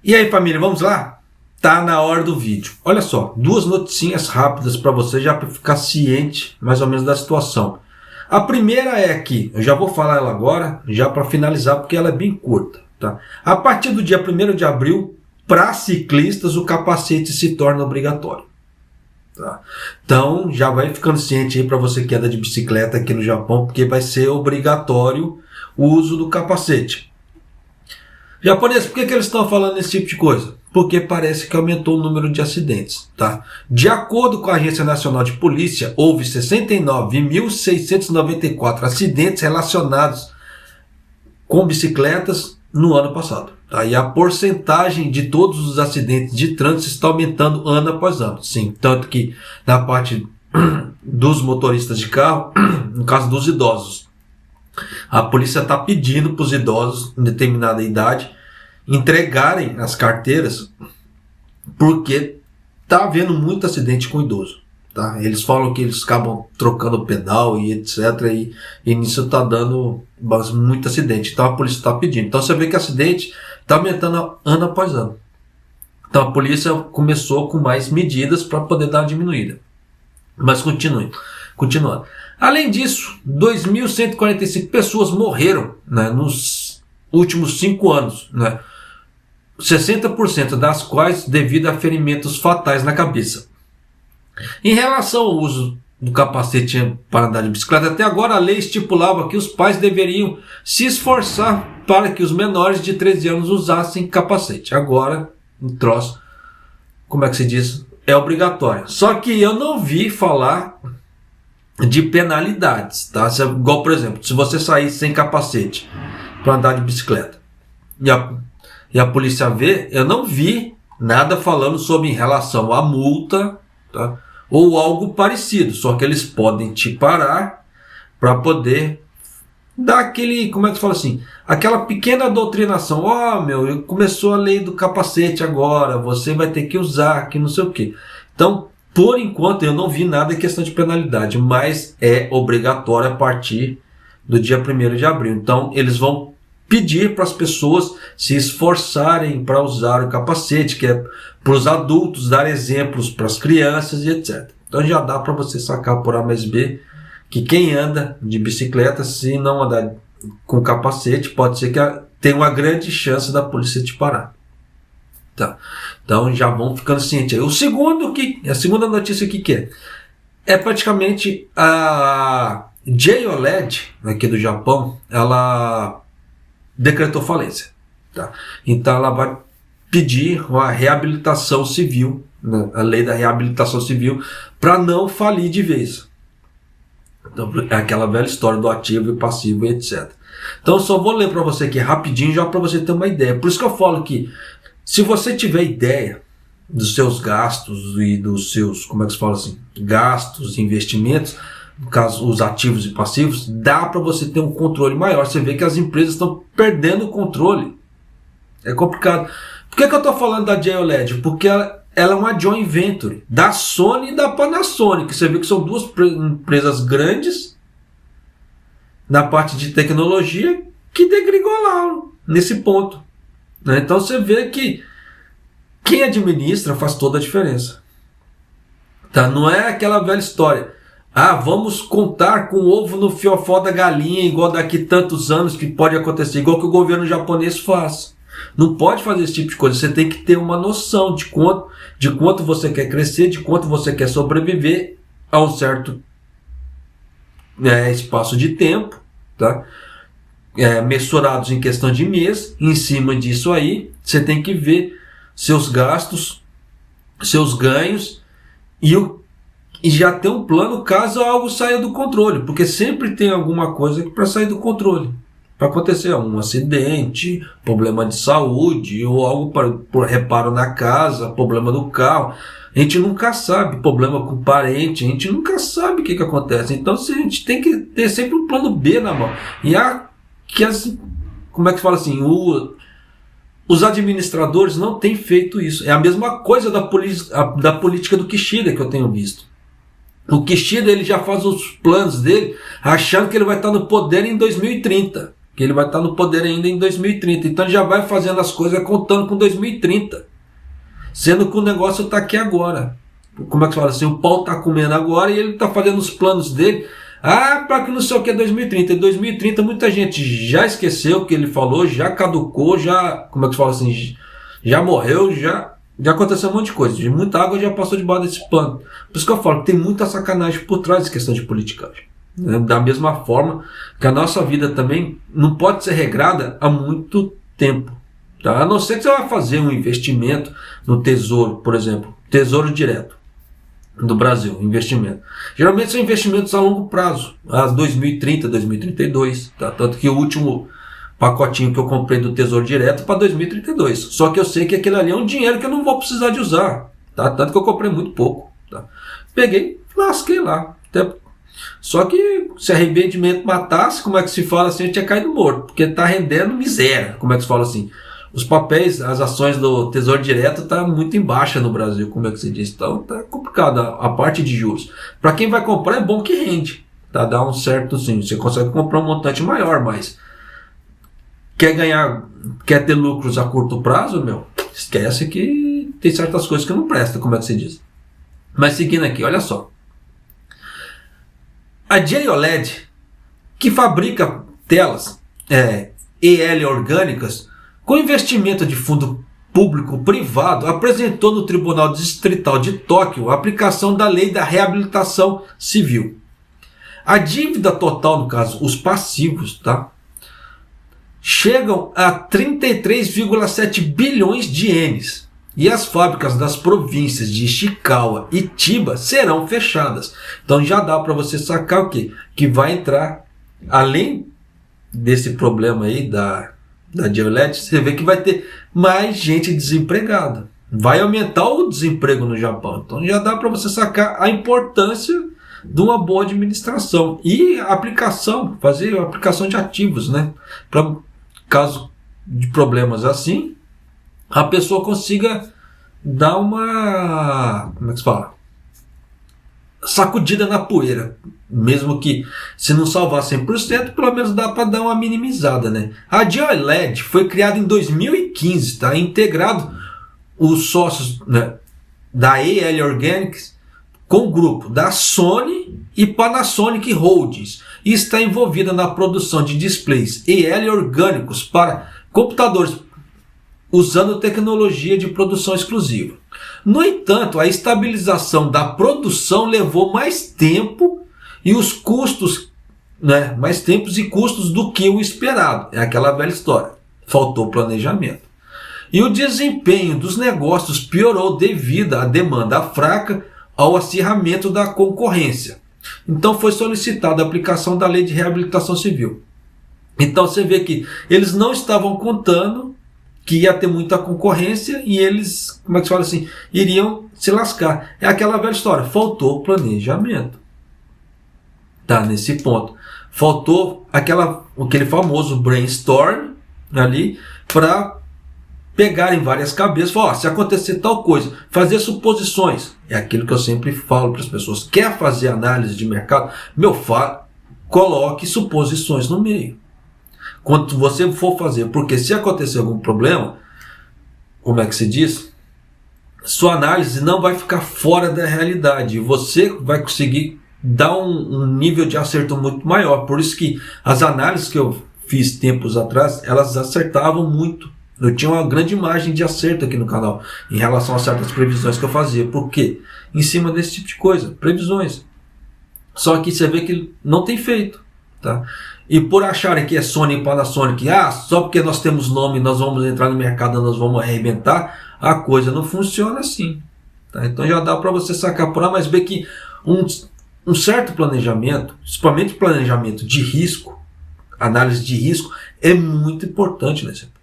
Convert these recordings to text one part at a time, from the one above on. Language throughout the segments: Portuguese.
E aí, família, vamos lá? Tá na hora do vídeo. Olha só, duas noticinhas rápidas para você já para ficar ciente mais ou menos da situação. A primeira é que, eu já vou falar ela agora, já para finalizar, porque ela é bem curta. Tá? A partir do dia 1º de abril, para ciclistas, o capacete se torna obrigatório. Tá? Então, já vai ficando ciente aí para você que anda de bicicleta aqui no Japão, porque vai ser obrigatório o uso do capacete. Japonês, por que eles estão falando esse tipo de coisa? Porque parece que aumentou o número de acidentes. Tá? De acordo com a Agência Nacional de Polícia, houve 69.694 acidentes relacionados com bicicletas no ano passado. Tá? E a porcentagem de todos os acidentes de trânsito está aumentando ano após ano. Sim, tanto que na parte dos motoristas de carro, no caso dos idosos, a polícia está pedindo para os idosos em determinada idade entregarem as carteiras, porque está havendo muito acidente com idoso. Tá? Eles falam que eles acabam trocando pedal e etc. E nisso está dando muito acidente. Então a polícia está pedindo. Então você vê que acidente está aumentando ano após ano. Então a polícia começou com mais medidas para poder dar uma diminuída. Mas continuando. Além disso, 2.145 pessoas morreram, né, nos últimos 5 anos, né, 60% das quais devido a ferimentos fatais na cabeça. Em relação ao uso do capacete para andar de bicicleta, até agora a lei estipulava que os pais deveriam se esforçar para que os menores de 13 anos usassem capacete. Agora, um troço, como é que se diz? É obrigatório. Só que eu não vi falar de penalidades, tá? Igual, por exemplo, se você sair sem capacete para andar de bicicleta e a polícia vê, eu não vi nada falando sobre em relação à multa, tá? Ou algo parecido, só que eles podem te parar para poder dar aquele, como é que se fala assim, aquela pequena doutrinação. Começou a lei do capacete agora, você vai ter que usar, que não sei o que. Então, por enquanto, eu não vi nada em questão de penalidade, mas é obrigatório a partir do dia 1º de abril. Então, eles vão pedir para as pessoas se esforçarem para usar o capacete, que é para os adultos, dar exemplos para as crianças e etc. Então, já dá para você sacar por A mais B que quem anda de bicicleta, se não andar com capacete, pode ser que tenha uma grande chance da polícia te parar. Tá. Então já vão ficando cientes aí. A segunda notícia que é praticamente a JOLED aqui do Japão, ela decretou falência. Tá? Então ela vai pedir uma reabilitação civil, né? A lei da reabilitação civil, para não falir de vez. Então, é aquela velha história do ativo e passivo e etc. Então eu só vou ler para você aqui rapidinho, já para você ter uma ideia. Por isso que eu falo que se você tiver ideia dos seus gastos e dos seus, como é que se fala assim, gastos e investimentos, no caso os ativos e passivos, dá para você ter um controle maior. Você vê que as empresas estão perdendo o controle. É complicado. Por que eu estou falando da JOLED? Porque ela é uma joint venture da Sony e da Panasonic. Você vê que são duas empresas grandes na parte de tecnologia que degringolaram nesse ponto. Então você vê que quem administra faz toda a diferença. Tá? Não é aquela velha história. Vamos contar com o ovo no fiofó da galinha, igual daqui tantos anos que pode acontecer, igual que o governo japonês faz. Não pode fazer esse tipo de coisa. Você tem que ter uma noção de quanto você quer crescer, de quanto você quer sobreviver a um certo espaço de tempo, tá? Mensurados em questão de mês. Em cima disso aí, você tem que ver seus gastos, seus ganhos e já ter um plano caso algo saia do controle, porque sempre tem alguma coisa para sair do controle, para acontecer um acidente, problema de saúde ou algo por reparo na casa, problema do carro. A gente nunca sabe, problema com parente, a gente nunca sabe o que acontece. Então a gente tem que ter sempre um plano B na mão. Como é que fala assim, os administradores não têm feito isso. É a mesma coisa da política do Kishida que eu tenho visto. O Kishida ele já faz os planos dele achando que ele vai estar no poder em 2030. que ele vai estar no poder ainda em 2030. Então ele já vai fazendo as coisas contando com 2030. Sendo que o negócio está aqui agora. Como é que se fala assim? O pau está comendo agora e ele está fazendo os planos dele. Para que não sei o que é 2030. Em 2030 muita gente já esqueceu o que ele falou, já caducou, já, como é que se fala assim? Já morreu, já aconteceu um monte de coisa. Muita água já passou debaixo desse plano. Por isso que eu falo que tem muita sacanagem por trás da questão de politicagem. Da mesma forma que a nossa vida também não pode ser regrada há muito tempo. Tá? A não ser que você vá fazer um investimento no tesouro, por exemplo, tesouro direto do Brasil, investimento. Geralmente são investimentos a longo prazo, a 2030, 2032. Tá? Tanto que o último pacotinho que eu comprei do tesouro direto para 2032. Só que eu sei que aquele ali é um dinheiro que eu não vou precisar de usar. Tá? Tanto que eu comprei muito pouco. Tá? Peguei, lasquei lá. Só que se arrependimento matasse, como é que se fala assim, eu tinha caído morto, porque está rendendo miséria, como é que se fala assim. Os papéis, as ações do Tesouro Direto está muito em baixa no Brasil, como é que se diz. Então está complicado a parte de juros. Para quem vai comprar é bom que rende, tá? Dá um certo, sim, você consegue comprar um montante maior, mas quer ter lucros a curto prazo, esquece que tem certas coisas que não prestam, como é que se diz. Mas seguindo aqui, olha só. A JOLED, que fabrica telas EL orgânicas, com investimento de fundo público-privado, apresentou no Tribunal Distrital de Tóquio a aplicação da Lei da Reabilitação Civil. A dívida total, no caso, os passivos, tá, chegam a 33,7 bilhões de ienes. E as fábricas das províncias de Ishikawa e Chiba serão fechadas. Então já dá para você sacar o quê? Que vai entrar, além desse problema aí da JOLED, você vê que vai ter mais gente desempregada. Vai aumentar o desemprego no Japão. Então já dá para você sacar a importância de uma boa administração. E a aplicação, fazer a aplicação de ativos, né? Para caso de problemas assim, a pessoa consiga dar uma, como é que se fala? Sacudida na poeira. Mesmo que, se não salvar 100%, pelo menos dá para dar uma minimizada, né? A JOLED foi criada em 2015, tá? Integrado os sócios, né, da EL Organics com o grupo da Sony e Panasonic Holdings e está envolvida na produção de displays EL orgânicos para computadores usando tecnologia de produção exclusiva. No entanto, a estabilização da produção levou mais tempo e os custos, né, mais tempos e custos do que o esperado. É aquela velha história. Faltou planejamento. E o desempenho dos negócios piorou devido à demanda fraca ao acirramento da concorrência. Então foi solicitada a aplicação da Lei de Reabilitação Civil. Então você vê que eles não estavam contando que ia ter muita concorrência e eles, como é que se fala assim, iriam se lascar. É aquela velha história, faltou planejamento. Tá, nesse ponto. Faltou aquele famoso brainstorm ali para pegarem várias cabeças e falar, se acontecer tal coisa, fazer suposições. É aquilo que eu sempre falo para as pessoas. Quer fazer análise de mercado? Coloque suposições no meio. Quando você for fazer, porque se acontecer algum problema, como é que se diz? Sua análise não vai ficar fora da realidade. Você vai conseguir dar um nível de acerto muito maior. Por isso que as análises que eu fiz tempos atrás, elas acertavam muito. Eu tinha uma grande margem de acerto aqui no canal em relação a certas previsões que eu fazia. Por quê? Em cima desse tipo de coisa, previsões. Só que você vê que não tem feito, tá? E por acharem que é Sony e Panasonic, só porque nós temos nome, nós vamos entrar no mercado, nós vamos arrebentar, a coisa não funciona assim. Tá? Então já dá para você sacar por A mais B que um certo planejamento, principalmente planejamento de risco, análise de risco, é muito importante nesse ponto.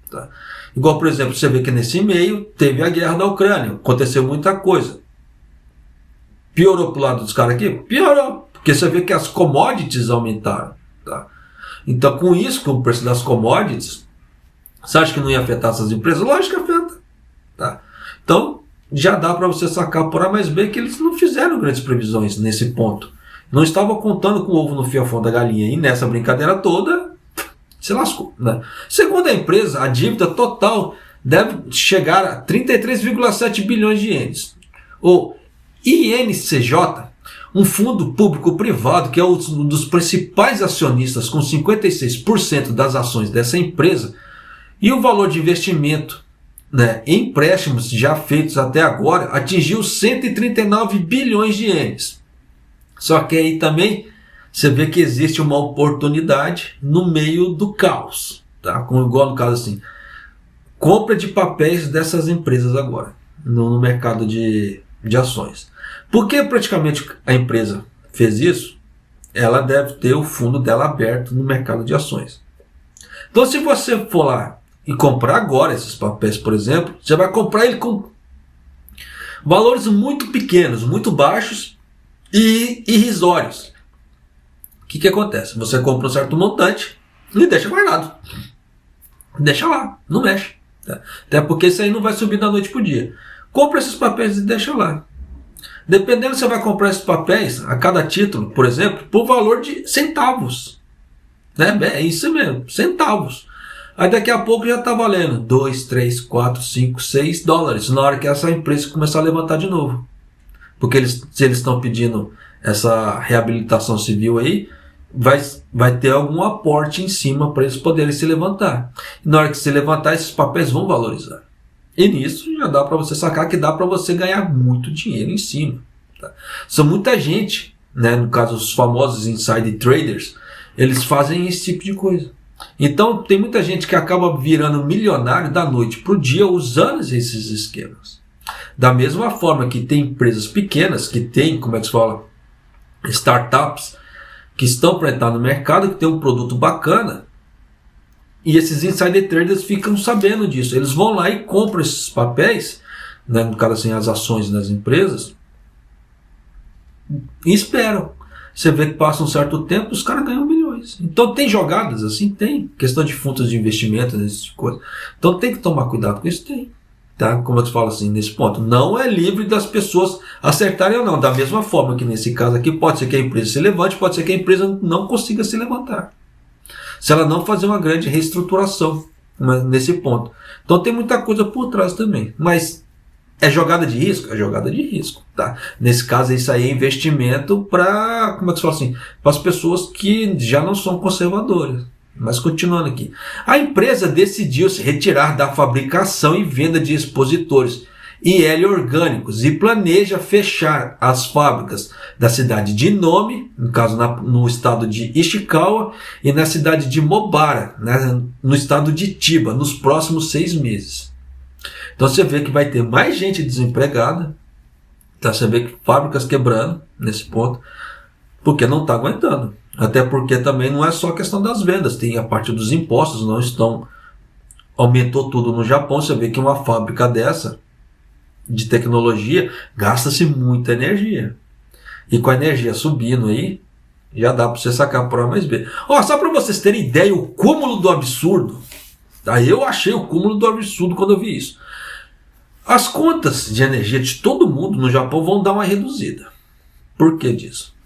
Tá? Igual, por exemplo, você vê que nesse meio teve a guerra da Ucrânia, aconteceu muita coisa. Piorou pro lado dos caras aqui? Piorou, porque você vê que as commodities aumentaram. Tá? Então, com isso, com o preço das commodities, você acha que não ia afetar essas empresas? Lógico que afeta. Tá? Então, já dá para você sacar por A mais B que eles não fizeram grandes previsões nesse ponto. Não estavam contando com o ovo no fiafão da galinha. E nessa brincadeira toda, se lascou, né? Segundo a empresa, a dívida total deve chegar a 33,7 bilhões de ienes. O INCJ, um fundo público-privado que é um dos principais acionistas com 56% das ações dessa empresa, e o valor de investimento, né, em empréstimos já feitos até agora atingiu 139 bilhões de ienes. Só que aí também você vê que existe uma oportunidade no meio do caos, tá? Como igual no caso assim, compra de papéis dessas empresas agora no mercado de ações. Porque praticamente a empresa fez isso, ela deve ter o fundo dela aberto no mercado de ações. Então, se você for lá e comprar agora esses papéis, por exemplo, você vai comprar ele com valores muito pequenos, muito baixos e irrisórios. O que acontece? Você compra um certo montante e deixa guardado. Deixa lá, não mexe. Tá? Até porque isso aí não vai subir da noite para o dia. Compra esses papéis e deixa lá. Dependendo, você vai comprar esses papéis, a cada título, por exemplo, por valor de centavos. Né? É isso mesmo, centavos. Aí daqui a pouco já está valendo 2, 3, 4, 5, 6 dólares na hora que essa empresa começar a levantar de novo. Porque se eles estão pedindo essa reabilitação civil aí, vai ter algum aporte em cima para eles poderem se levantar. E na hora que se levantar, esses papéis vão valorizar. E nisso já dá para você sacar que dá para você ganhar muito dinheiro em cima. Tá? São muita gente, né, no caso os famosos insider traders, eles fazem esse tipo de coisa. Então tem muita gente que acaba virando milionário da noite para o dia usando esses esquemas. Da mesma forma que tem empresas pequenas, que tem, como é que se fala, startups, que estão para entrar no mercado, que tem um produto bacana, e esses insider traders ficam sabendo disso. Eles vão lá e compram esses papéis, né, no caso assim, as ações das empresas, e esperam. Você vê que passa um certo tempo, os caras ganham milhões. Então tem jogadas assim? Tem. Questão de fundos de investimento, esse tipo de coisa. Então tem que tomar cuidado com isso, tem. Tá? Como eu te falo assim, nesse ponto, não é livre das pessoas acertarem ou não. Da mesma forma que nesse caso aqui, pode ser que a empresa se levante, pode ser que a empresa não consiga se levantar. Se ela não fazer uma grande reestruturação, né, nesse ponto. Então tem muita coisa por trás também. Mas é jogada de risco? É jogada de risco. Tá? Nesse caso, isso aí é investimento para, como é que se fala assim, para as pessoas que já não são conservadoras. Mas continuando aqui. A empresa decidiu se retirar da fabricação e venda de expositores IL orgânicos e planeja fechar as fábricas da cidade de Nome, no caso no estado de Ishikawa, e na cidade de Mobara, né, no estado de Chiba, nos próximos 6 meses. Então você vê que vai ter mais gente desempregada, tá? Você vê que fábricas quebrando nesse ponto, porque não está aguentando. Até porque também não é só a questão das vendas, tem a parte dos impostos, não estão, aumentou tudo no Japão. Você vê que uma fábrica dessa, de tecnologia, gasta-se muita energia. E com a energia subindo aí, já dá para você sacar por A mais B. Ó, só para vocês terem ideia, o cúmulo do absurdo, tá? Eu achei o cúmulo do absurdo quando eu vi isso. As contas de energia de todo mundo no Japão vão dar uma reduzida. Por que disso?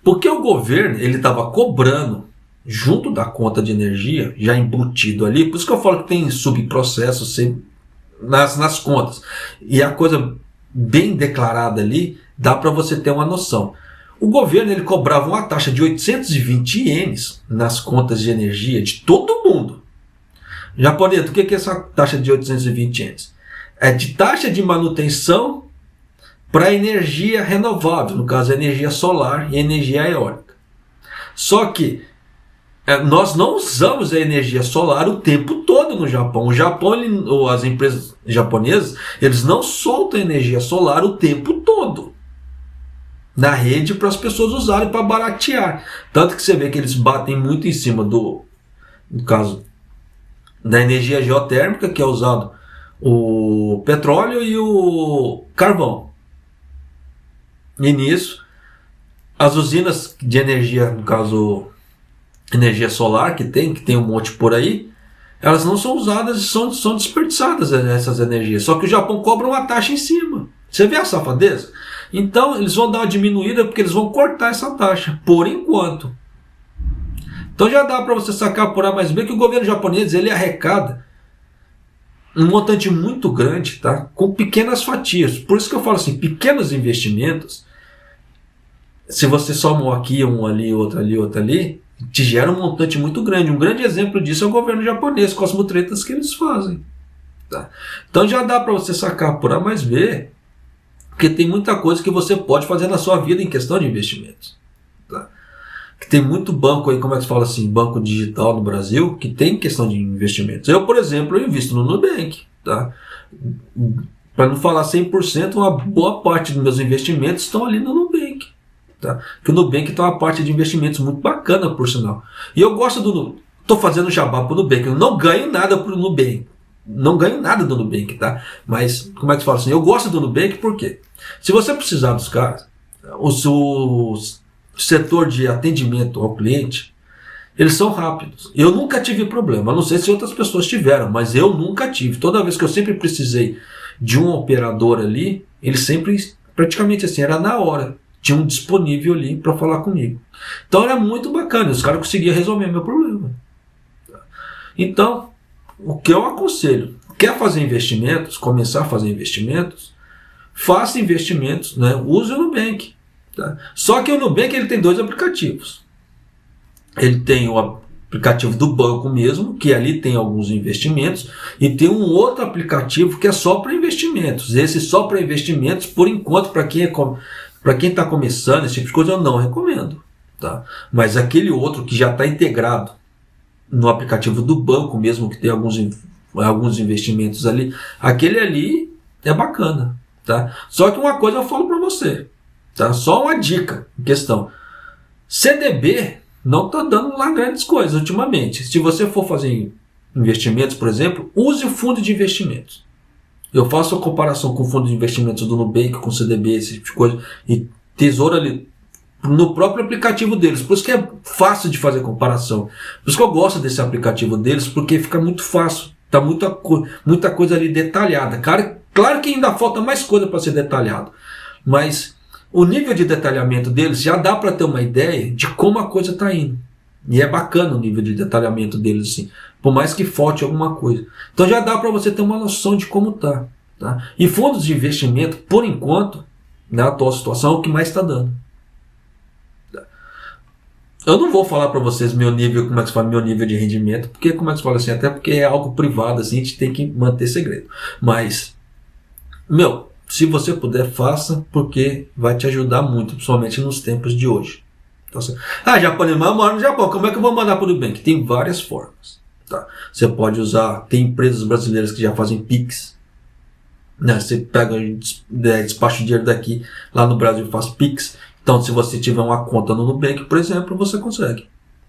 Porque o governo ele estava cobrando junto da conta de energia, já embutido ali, por isso que eu falo que tem subprocessos nas contas. E a coisa bem declarada ali, dá para você ter uma noção. O governo ele cobrava uma taxa de 820 ienes nas contas de energia de todo mundo. Japonês, o que é essa taxa de 820 ienes? É de taxa de manutenção para energia renovável, no caso energia solar e energia eólica. Só que nós não usamos a energia solar o tempo todo no Japão. O Japão, as empresas japonesas, eles não soltam energia solar o tempo todo na rede para as pessoas usarem para baratear. Tanto que você vê que eles batem muito em cima no caso da energia geotérmica, que é usado o petróleo e o carvão. E nisso, as usinas de energia, no caso energia solar, que tem um monte por aí, elas não são usadas e são desperdiçadas essas energias. Só que o Japão cobra uma taxa em cima. Você vê a safadeza? Então eles vão dar uma diminuída porque eles vão cortar essa taxa, por enquanto. Então já dá para você sacar por A mais B que o governo japonês ele arrecada um montante muito grande, tá? Com pequenas fatias. Por isso que eu falo assim, pequenos investimentos, se você soma um aqui, um ali, outro ali, outro ali, te gera um montante muito grande. Um grande exemplo disso é o governo japonês, com as mutretas que eles fazem. Tá? Então já dá para você sacar por A mais B, porque tem muita coisa que você pode fazer na sua vida em questão de investimentos. Tá? Que tem muito banco aí, como é que se fala assim, banco digital no Brasil, que tem questão de investimentos. Eu, por exemplo, eu invisto no Nubank. Tá? Para não falar 100%, uma boa parte dos meus investimentos estão ali no Nubank. Tá? Porque o Nubank tem uma parte de investimentos muito bacana, por sinal. E eu gosto do Nubank. Estou fazendo jabá para o Nubank. Eu não ganho nada para o Nubank. Não ganho nada do Nubank, tá? Mas, como é que se fala assim? Eu gosto do Nubank porque se você precisar dos caras, o setor de atendimento ao cliente, eles são rápidos. Eu nunca tive problema. Não sei se outras pessoas tiveram, mas eu nunca tive. Toda vez que eu sempre precisei de um operador ali, ele sempre, praticamente assim, era na hora. Tinha um disponível ali para falar comigo. Então era muito bacana. Os caras conseguiam resolver meu problema. Então, o que eu aconselho, quer fazer investimentos, começar a fazer investimentos, faça investimentos, né? Use o Nubank. Tá? Só que o Nubank ele tem dois aplicativos. Ele tem o aplicativo do banco mesmo, que ali tem alguns investimentos, e tem um outro aplicativo que é só para investimentos. Esse só para investimentos, por enquanto, para quem está começando, esse tipo de coisa eu não recomendo. Tá? Mas aquele outro que já está integrado no aplicativo do banco mesmo, que tem alguns investimentos ali, aquele ali é bacana. Tá? Só que uma coisa eu falo para você, tá? Só uma dica em questão. CDB não está dando lá grandes coisas ultimamente. Se você for fazer investimentos, por exemplo, use o fundo de investimentos. Eu faço a comparação com o fundo de investimentos do Nubank, com o CDB, esse tipo de coisa, e Tesouro ali no próprio aplicativo deles. Por isso que é fácil de fazer comparação. Por isso que eu gosto desse aplicativo deles, porque fica muito fácil. Está muita coisa ali detalhada. Claro que ainda falta mais coisa para ser detalhado. Mas o nível de detalhamento deles já dá para ter uma ideia de como a coisa está indo. E é bacana o nível de detalhamento deles, assim. Por mais que falte alguma coisa. Então já dá para você ter uma noção de como está. Tá? E fundos de investimento, por enquanto, na atual situação, é o que mais está dando. Eu não vou falar para vocês meu nível, como é que se fala, meu nível de rendimento, porque como é que se fala assim, até porque é algo privado, assim, a gente tem que manter segredo. Mas, se você puder, faça, porque vai te ajudar muito, principalmente nos tempos de hoje. Então, japonês, mas eu moro no Japão, como é que eu vou mandar para o Nubank? Tem várias formas. Tá? Você pode usar, tem empresas brasileiras que já fazem Pix. Né? Você pega, despacha o dinheiro daqui, lá no Brasil faz Pix. Então, se você tiver uma conta no Nubank, por exemplo, você consegue,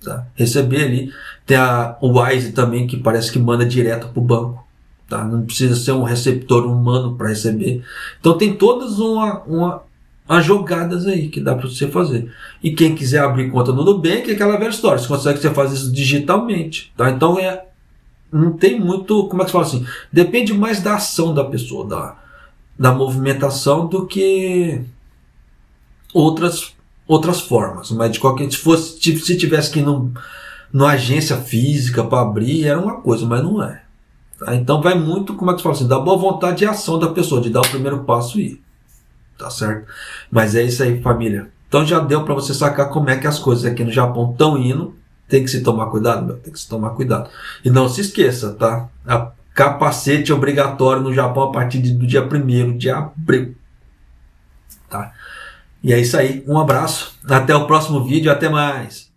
tá? Receber ali. Tem o Wise também, que parece que manda direto para o banco. Tá? Não precisa ser um receptor humano para receber. Então, tem todas umas jogadas aí que dá para você fazer. E quem quiser abrir conta no Nubank, é aquela velha história. Você consegue fazer isso digitalmente. Tá? Então, não tem muito, como é que se fala assim? Depende mais da ação da pessoa, da movimentação, do que outras formas, mas de qualquer se tivesse que ir numa agência física para abrir, era uma coisa, mas não é. Tá? Então vai muito, como é que se fala assim, da boa vontade e ação da pessoa, de dar o primeiro passo e ir. Tá certo? Mas é isso aí, família. Então já deu para você sacar como é que as coisas aqui no Japão estão indo. Tem que se tomar cuidado, tem que se tomar cuidado. E não se esqueça, tá? A capacete obrigatório no Japão a partir do dia 1º de abril. Tá? E é isso aí, um abraço, até o próximo vídeo, até mais!